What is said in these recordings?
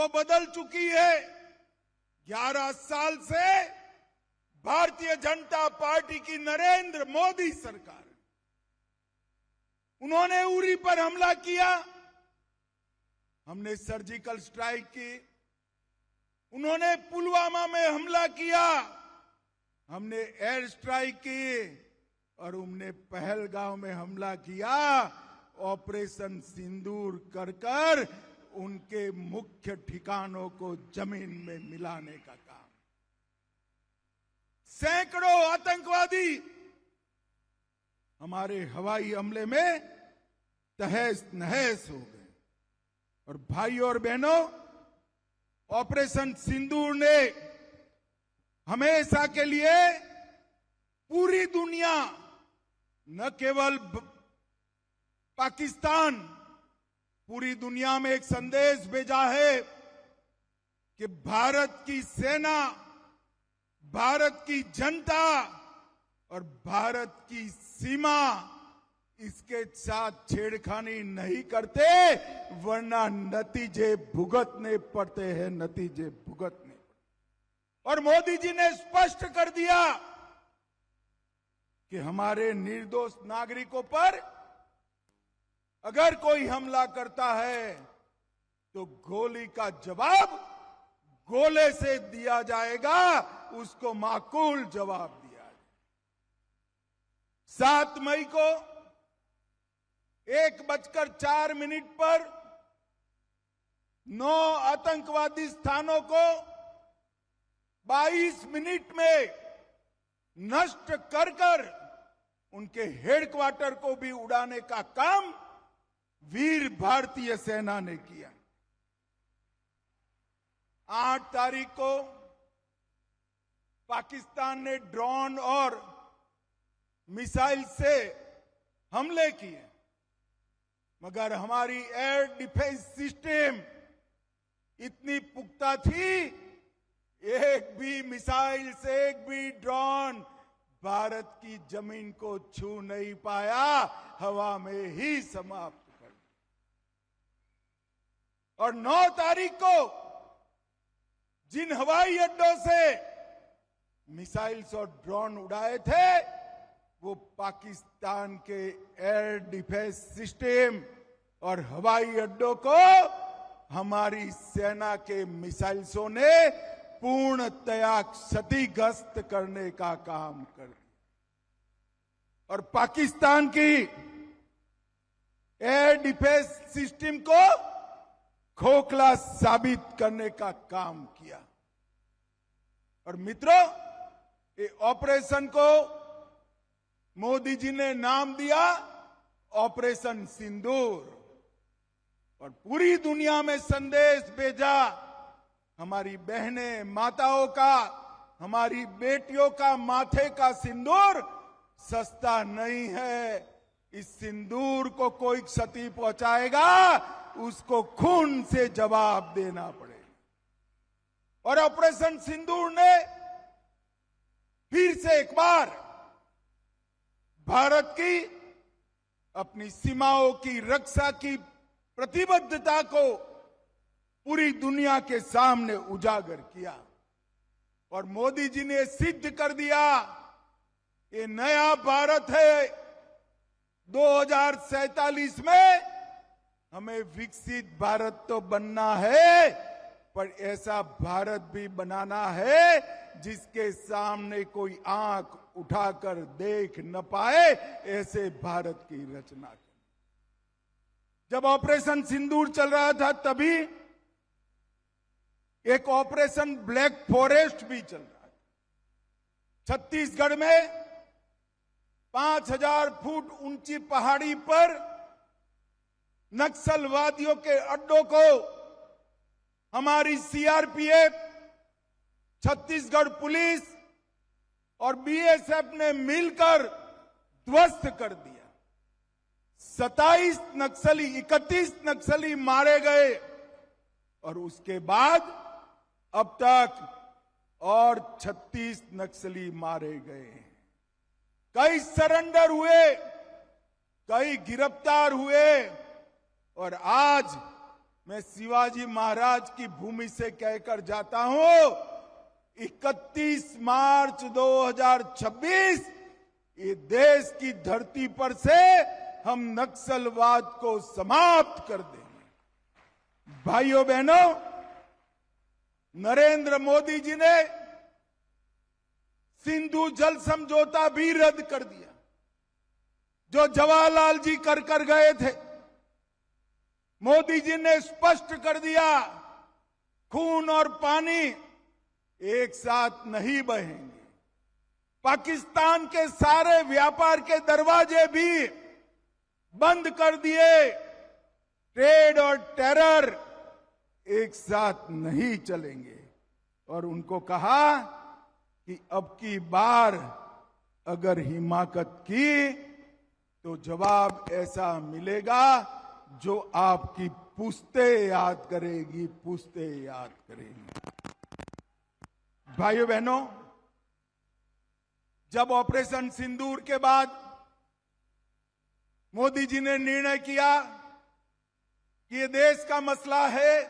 वो बदल चुकी है। 11 साल से भारतीय जनता पार्टी की नरेंद्र मोदी सरकार, उन्होंने उरी पर हमला किया, हमने सर्जिकल स्ट्राइक की। उन्होंने पुलवामा में हमला किया, हमने एयर स्ट्राइक की। और उन्होंने पहलगांव में हमला किया, ऑपरेशन सिंदूर कर कर उनके मुख्य ठिकानों को जमीन में मिलाने का काम। सैकड़ों आतंकवादी हमारे हवाई हमले में तहस नहस हो गए। और भाइयों और बहनों, ऑपरेशन सिंदूर ने हमेशा के लिए पूरी दुनिया, न केवल पाकिस्तान, पूरी दुनिया में एक संदेश भेजा है कि भारत की सेना, भारत की जनता और भारत की सीमा इसके साथ छेड़खानी नहीं करते, वरना नतीजे भुगतने पड़ते हैं, नतीजे भुगतने। और मोदी जी ने स्पष्ट कर दिया कि हमारे निर्दोष नागरिकों पर अगर कोई हमला करता है तो गोली का जवाब गोले से दिया जाएगा, उसको माकूल जवाब दिया जाएगा। 7 मई को 1:04 पर 9 आतंकवादी स्थानों को 22 मिनट में नष्ट कर कर उनके हेडक्वार्टर को भी उड़ाने का काम वीर भारतीय सेना ने किया। 8 तारीख को पाकिस्तान ने ड्रोन और मिसाइल से हमले किए, मगर हमारी एयर डिफेंस सिस्टम इतनी पुख्ता थी, एक भी मिसाइल से, एक भी ड्रोन भारत की जमीन को छू नहीं पाया, हवा में ही समाप्त कर। और 9 तारीख को जिन हवाई अड्डों से मिसाइल्स और ड्रोन उड़ाए थे, वो पाकिस्तान के एयर डिफेंस सिस्टम और हवाई अड्डों को हमारी सेना के मिसाइल्सों ने पूर्णतया क्षतिग्रस्त करने का काम कर दिया। और पाकिस्तान की एयर डिफेंस सिस्टम को खोखला साबित करने का काम किया। और मित्रों, ये ऑपरेशन को मोदी जी ने नाम दिया ऑपरेशन सिंदूर, और पूरी दुनिया में संदेश भेजा, हमारी बहनें, माताओं का, हमारी बेटियों का माथे का सिंदूर सस्ता नहीं है। इस सिंदूर को कोई क्षति पहुंचाएगा, उसको खून से जवाब देना पड़ेगा। और ऑपरेशन सिंदूर ने फिर से एक बार भारत की अपनी सीमाओं की रक्षा की प्रतिबद्धता को पूरी दुनिया के सामने उजागर किया। और मोदी जी ने सिद्ध कर दिया, ये नया भारत है। 2047 में हमें विकसित भारत तो बनना है, पर ऐसा भारत भी बनाना है जिसके सामने कोई आंख उठाकर देख न पाए, ऐसे भारत की रचना करें। जब ऑपरेशन सिंदूर चल रहा था, तभी एक ऑपरेशन ब्लैक फॉरेस्ट भी चल रहा था। छत्तीसगढ़ में 5000 फुट ऊंची पहाड़ी पर नक्सलवादियों के अड्डों को हमारी सीआरपीएफ, छत्तीसगढ़ पुलिस और बीएसएफ ने मिलकर ध्वस्त कर दिया। 31 नक्सली मारे गए, और उसके बाद अब तक और 36 नक्सली मारे गए। कई सरेंडर हुए, कई गिरफ्तार हुए, और आज मैं शिवाजी महाराज की भूमि से कहकर जाता हूं, 31 मार्च 2026 ये देश की धरती पर से हम नक्सलवाद को समाप्त कर देंगे। भाइयों बहनों, नरेंद्र मोदी जी ने सिंधु जल समझौता भी रद्द कर दिया, जो जवाहरलाल जी कर गए थे। मोदी जी ने स्पष्ट कर दिया, खून और पानी एक साथ नहीं बहेंगे। पाकिस्तान के सारे व्यापार के दरवाजे भी बंद कर दिए। ट्रेड और टेरर एक साथ नहीं चलेंगे। और उनको कहा कि अब की बार अगर हिमाकत की तो जवाब ऐसा मिलेगा जो आपकी पुश्ते याद करेगी, पुश्ते याद करेगी। भाइयों बहनों, जब ऑपरेशन सिंदूर के बाद मोदी जी ने निर्णय किया कि ये देश का मसला है,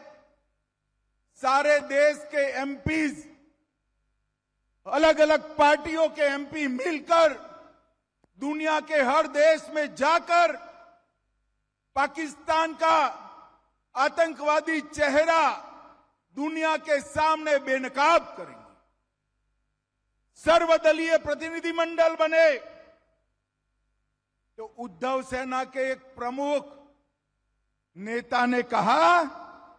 सारे देश के एमपीज, अलग अलग पार्टियों के एमपी मिलकर दुनिया के हर देश में जाकर पाकिस्तान का आतंकवादी चेहरा दुनिया के सामने बेनकाब करेंगे। सर्वदलीय प्रतिनिधिमंडल बने तो उद्धव सेना के एक प्रमुख नेता ने कहा,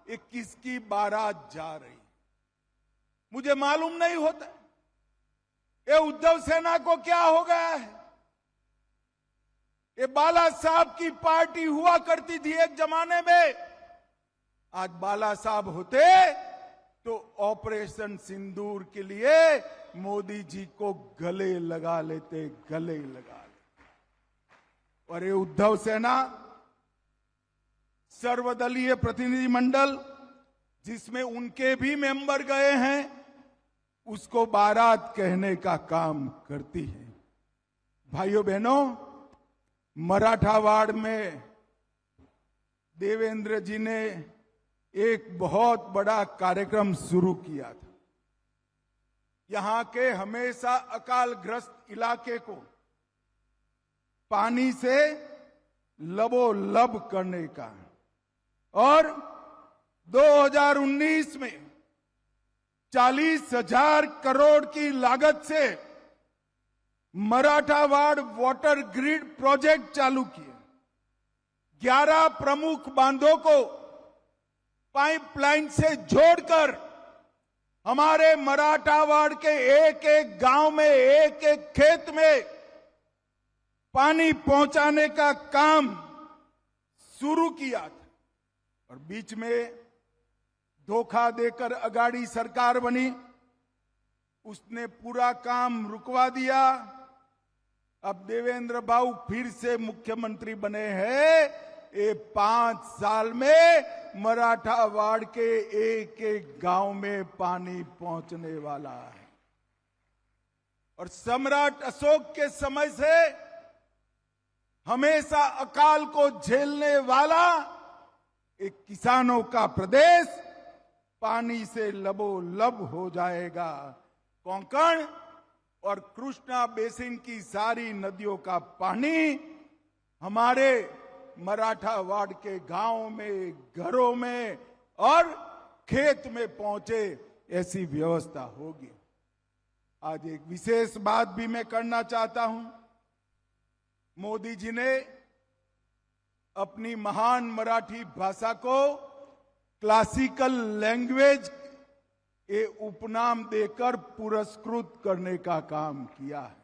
ये किसकी बारात जा रही? मुझे मालूम नहीं होता ये उद्धव सेना को क्या हो गया है। ये बाला साहब की पार्टी हुआ करती थी एक जमाने में। आज बाला साहब होते तो ऑपरेशन सिंदूर के लिए मोदी जी को गले लगा लेते, गले लगा लेते। और ये उद्धव सेना सर्वदलीय प्रतिनिधिमंडल जिसमें उनके भी मेंबर गए हैं, उसको बारात कहने का काम करती है। भाइयों बहनों, मराठावाड़ में देवेंद्र जी ने एक बहुत बड़ा कार्यक्रम शुरू किया था। यहां के हमेशा अकालग्रस्त इलाके को पानी से लबोलब करने का। और 2019 में 40,000 करोड़ की लागत से मराठावाड़ वाटर ग्रिड प्रोजेक्ट चालू किए। 11 प्रमुख बांधों को पाइपलाइन से जोड़कर हमारे मराठावाड़ के एक एक गांव में, एक एक खेत में पानी पहुंचाने का काम शुरू किया था। और बीच में धोखा देकर अगाड़ी सरकार बनी, उसने पूरा काम रुकवा दिया। अब देवेंद्र बाबू फिर से मुख्यमंत्री बने हैं। ये 5 साल में मराठावाड़ के एक एक गांव में पानी पहुंचने वाला है। और सम्राट अशोक के समय से हमेशा अकाल को झेलने वाला एक किसानों का प्रदेश पानी से लबोलब हो जाएगा। कोंकण और कृष्णा बेसिन की सारी नदियों का पानी हमारे मराठावाड़ के गांव में, घरों में और खेत में पहुंचे, ऐसी व्यवस्था होगी। आज एक विशेष बात भी मैं करना चाहता हूं। मोदी जी ने अपनी महान मराठी भाषा को क्लासिकल लैंग्वेज ये उपनाम देकर पुरस्कृत करने का काम किया है।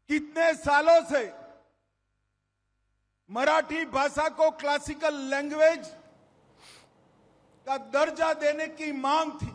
कितने सालों से मराठी भाषा को क्लासिकल लैंग्वेज का दर्जा देने की मांग थी।